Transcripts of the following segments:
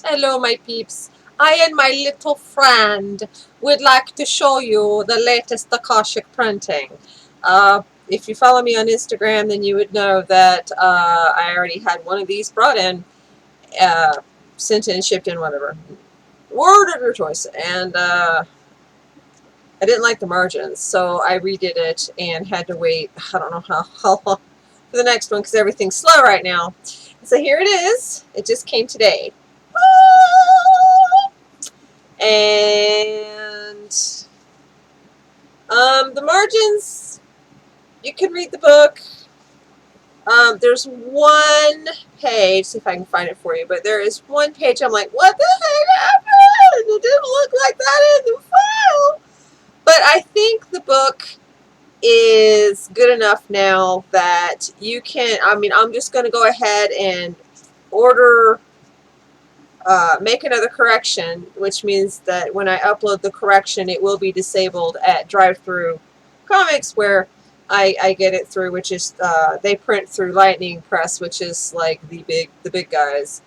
Hello, my peeps. I and my little friend would like to show you the latest Akashik printing. If you follow me on Instagram, then you would know that I already had one of these brought in, uh, sent in, shipped in, whatever. Word of your choice. And I didn't like the margins, so I redid it and had to wait, I don't know how long for the next one because everything's slow right now. So here it is. It just came today. And the margins, you can read the book. There's one page, see if I can find it for you, but there is one page I'm like, what the heck happened? It didn't look like that in the file. But I think the book is good enough now that you can, I mean, I'm just going to go ahead and order, make another correction, which means that when I upload the correction, it will be disabled at Drive-Thru Comics, where I get it through, which is they print through Lightning Press, which is like the big guys.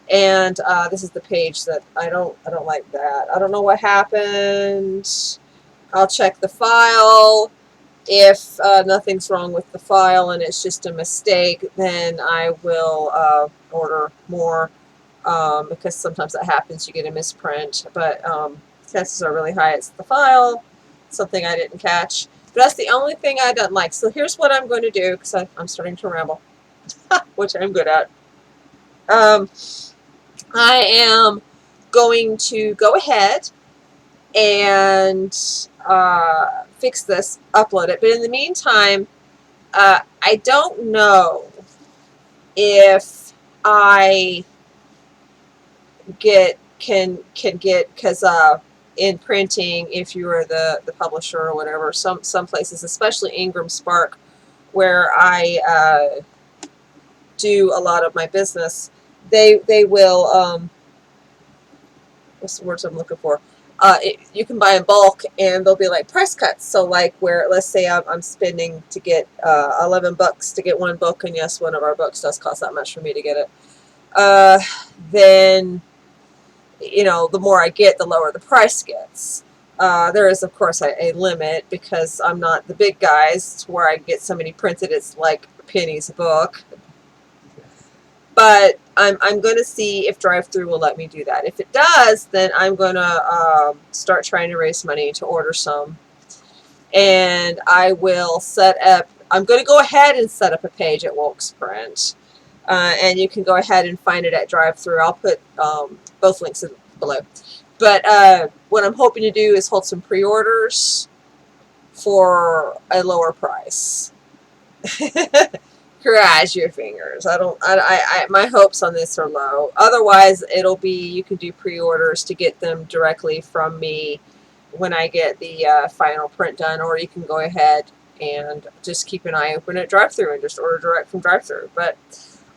And this is the page that I don't like that. I don't know what happened. I'll check the file. If nothing's wrong with the file and it's just a mistake, then I will order more, because sometimes that happens. You get a misprint, but chances are really high it's the file, something I didn't catch. But that's the only thing I don't like. So here's what I'm going to do, because I'm starting to ramble, which I'm good at. I am going to go ahead and fix this, upload it. But in the meantime, I don't know if I can get, because in printing, if you are the publisher or whatever, some places, especially Ingram Spark, where I do a lot of my business, they will, what's the words I'm looking for? You can buy in bulk, and they'll be like price cuts. So like, where, let's say I'm spending to get $11 to get one book, and yes, one of our books does cost that much for me to get it. Then, you know, the more I get, the lower the price gets. There is, of course, a limit, because I'm not the big guys to where I get so many printed it's like pennies a book. But I'm going to see if Drive-Thru will let me do that. If it does, then I'm going to start trying to raise money to order some. And I will set up, I'm going to go ahead and set up a page at Wilkes Print. And you can go ahead and find it at Drive-Thru. I'll put both links below. But what I'm hoping to do is hold some pre-orders for a lower price. Cross your fingers. My hopes on this are low. Otherwise, it'll be, you can do pre-orders to get them directly from me when I get the final print done, or you can go ahead and just keep an eye open at Drive-Thru and just order direct from Drive-Thru. But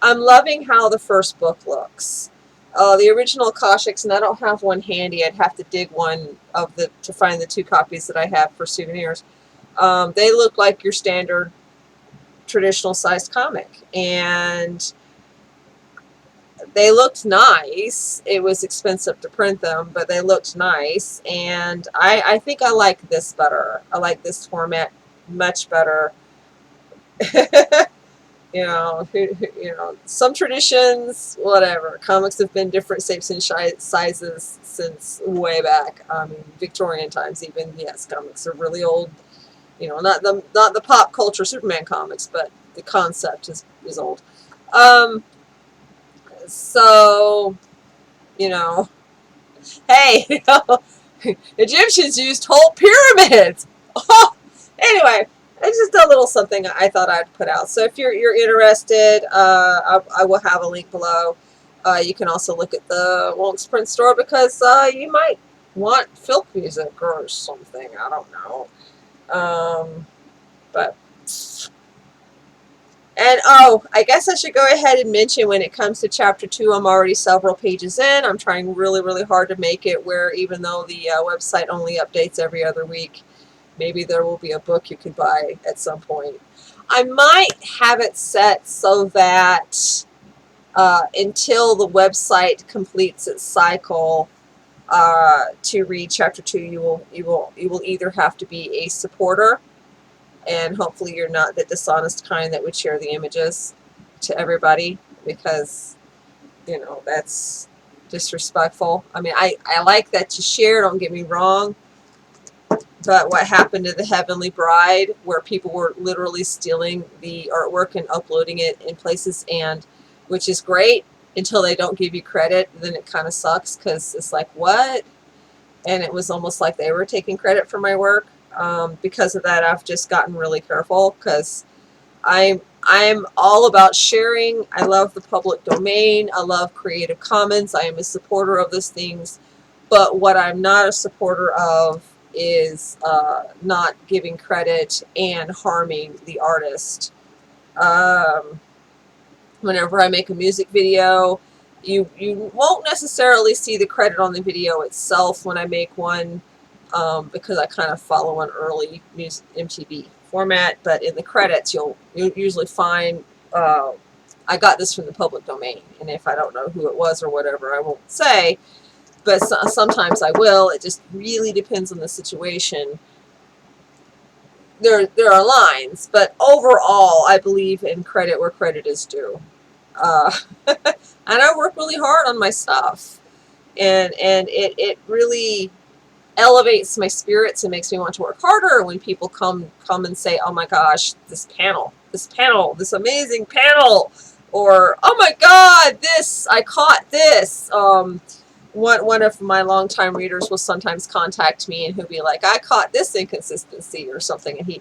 I'm loving how the first book looks. The original Akashiks, and I don't have one handy. I'd have to dig one to find the 2 copies that I have for souvenirs. They look like your standard traditional sized comic, and they looked nice. It was expensive to print them, but they looked nice, and I think I like this better. I like this format much better. You know, some traditions, whatever. Comics have been different shapes and sizes since way back. I mean, Victorian times even. Yes, comics are really old. You know, not the pop culture Superman comics, but the concept is old. So, you know, hey, you know, Egyptians used whole pyramids. Oh, anyway, it's just a little something I thought I'd put out. So if you're interested, I will have a link below. You can also look at the Wilkes Print store, because you might want filth music or something. I don't know. But, and oh, I guess I should go ahead and mention, when it comes to chapter 2, I'm already several pages in. I'm trying really, really hard to make it where, even though the website only updates every other week, maybe there will be a book you could buy at some point. I might have it set so that until the website completes its cycle. To read chapter 2, you will either have to be a supporter, and hopefully you're not the dishonest kind that would share the images to everybody, because that's disrespectful. I mean, I like that you share, don't get me wrong, but what happened to the Heavenly Bride, where people were literally stealing the artwork and uploading it in places, and which is great until they don't give you credit, then it kind of sucks, because it's like, what? And it was almost like they were taking credit for my work. Because of that, I've just gotten really careful, because I'm all about sharing. I love the public domain. I love Creative Commons. I am a supporter of those things. But what I'm not a supporter of is not giving credit and harming the artist. Um, Whenever I make a music video, you won't necessarily see the credit on the video itself when I make one, because I kind of follow an early music MTV format. But in the credits, you'll usually find, I got this from the public domain, and if I don't know who it was or whatever, I won't say. But sometimes I will. It just really depends on the situation. There are lines, but overall, I believe in credit where credit is due. Uh, and I work really hard on my stuff, and it really elevates my spirits and makes me want to work harder when people come and say, oh my gosh, this amazing panel, or oh my god, this, I caught this. One of my longtime readers will sometimes contact me, and he'll be like, I caught this inconsistency or something, and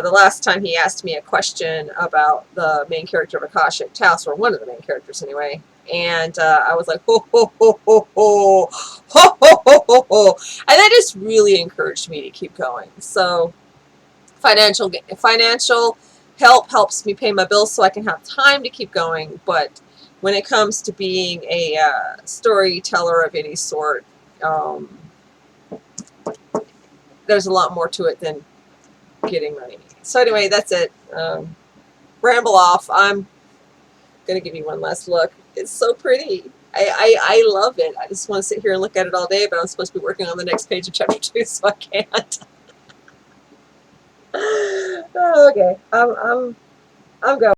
the last time he asked me a question about the main character of Akashik House, or one of the main characters anyway, and I was like, ho ho ho ho ho ho ho ho ho ho, and that just really encouraged me to keep going. So financial help helps me pay my bills so I can have time to keep going, but when it comes to being a storyteller of any sort, there's a lot more to it than getting money. So anyway, that's it. Ramble off. I'm going to give you one last look. It's so pretty. I love it. I just want to sit here and look at it all day, but I'm supposed to be working on the next page of chapter 2, so I can't. Okay, I'm going.